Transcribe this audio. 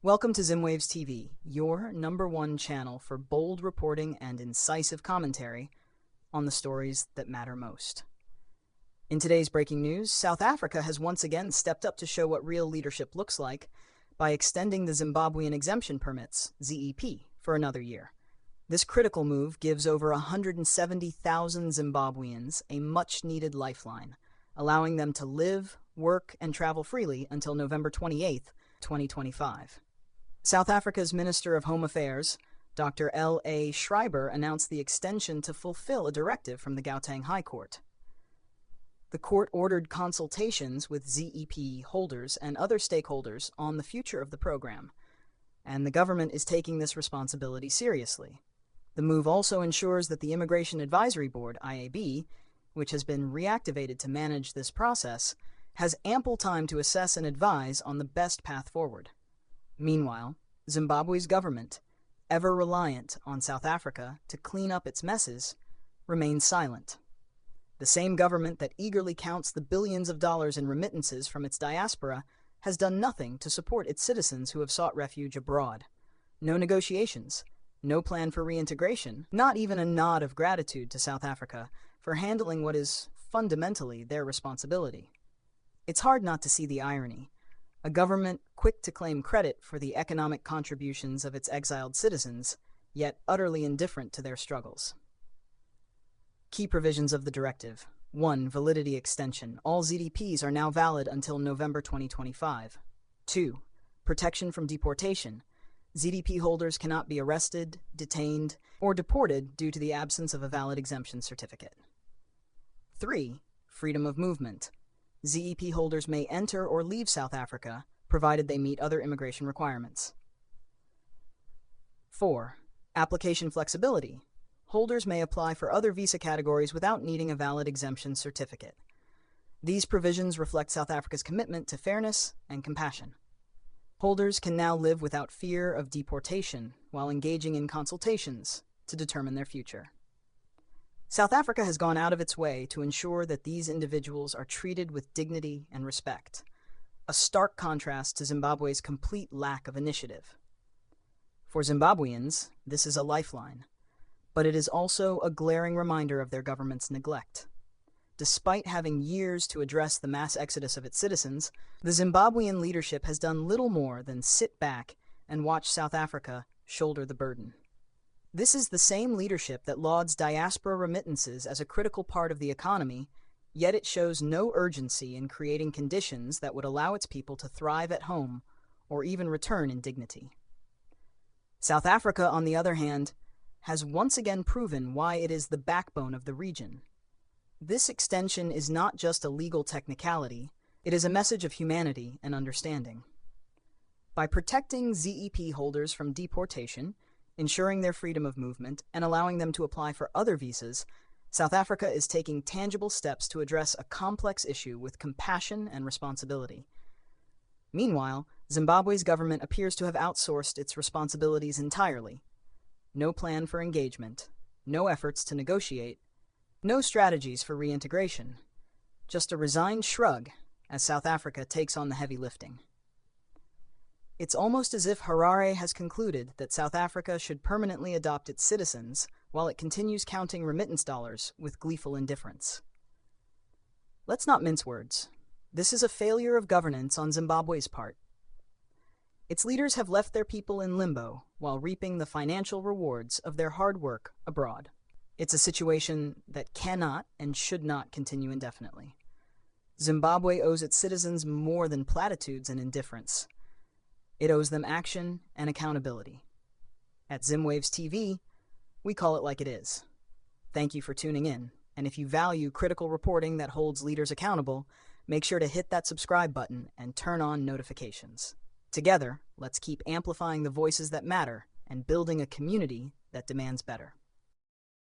Welcome to Zimwaves TV, your #1 channel for bold reporting and incisive commentary on the stories that matter most. In today's breaking news, South Africa has once again stepped up to show what real leadership looks like by extending the Zimbabwean exemption permits, ZEP, for another year. This critical move gives over 170,000 Zimbabweans a much-needed lifeline, allowing them to live, work, and travel freely until November 28, 2025. South Africa's Minister of Home Affairs, Dr. L.A. Schreiber, announced the extension to fulfill a directive from the Gauteng High Court. The court ordered consultations with ZEP holders and other stakeholders on the future of the program, and the government is taking this responsibility seriously. The move also ensures that the Immigration Advisory Board, IAB, which has been reactivated to manage this process, has ample time to assess and advise on the best path forward. Meanwhile, Zimbabwe's government, ever reliant on South Africa to clean up its messes, remains silent. The same government that eagerly counts the billions of dollars in remittances from its diaspora has done nothing to support its citizens who have sought refuge abroad. No negotiations, no plan for reintegration, not even a nod of gratitude to South Africa for handling what is fundamentally their responsibility. It's hard not to see the irony. A government quick to claim credit for the economic contributions of its exiled citizens, yet utterly indifferent to their struggles. Key provisions of the directive. 1. Validity extension. All ZDPs are now valid until November 2025. 2. Protection from deportation. ZDP holders cannot be arrested, detained, or deported due to the absence of a valid exemption certificate. 3. Freedom of movement. ZEP holders may enter or leave South Africa, provided they meet other immigration requirements. 4. Application flexibility. Holders may apply for other visa categories without needing a valid exemption certificate. These provisions reflect South Africa's commitment to fairness and compassion. Holders can now live without fear of deportation while engaging in consultations to determine their future. South Africa has gone out of its way to ensure that these individuals are treated with dignity and respect, a stark contrast to Zimbabwe's complete lack of initiative. For Zimbabweans, this is a lifeline, but it is also a glaring reminder of their government's neglect. Despite having years to address the mass exodus of its citizens, the Zimbabwean leadership has done little more than sit back and watch South Africa shoulder the burden. This is the same leadership that lauds diaspora remittances as a critical part of the economy, yet it shows no urgency in creating conditions that would allow its people to thrive at home or even return in dignity. South Africa, on the other hand, has once again proven why it is the backbone of the region. This extension is not just a legal technicality, it is a message of humanity and understanding. By protecting ZEP holders from deportation, ensuring their freedom of movement, and allowing them to apply for other visas, South Africa is taking tangible steps to address a complex issue with compassion and responsibility. Meanwhile, Zimbabwe's government appears to have outsourced its responsibilities entirely. No plan for engagement, no efforts to negotiate, no strategies for reintegration, just a resigned shrug as South Africa takes on the heavy lifting. It's almost as if Harare has concluded that South Africa should permanently adopt its citizens while it continues counting remittance dollars with gleeful indifference. Let's not mince words. This is a failure of governance on Zimbabwe's part. Its leaders have left their people in limbo while reaping the financial rewards of their hard work abroad. It's a situation that cannot and should not continue indefinitely. Zimbabwe owes its citizens more than platitudes and indifference. It owes them action and accountability. At Zimwaves TV, we call it like it is. Thank you for tuning in, and if you value critical reporting that holds leaders accountable, make sure to hit that subscribe button and turn on notifications. Together, let's keep amplifying the voices that matter and building a community that demands better.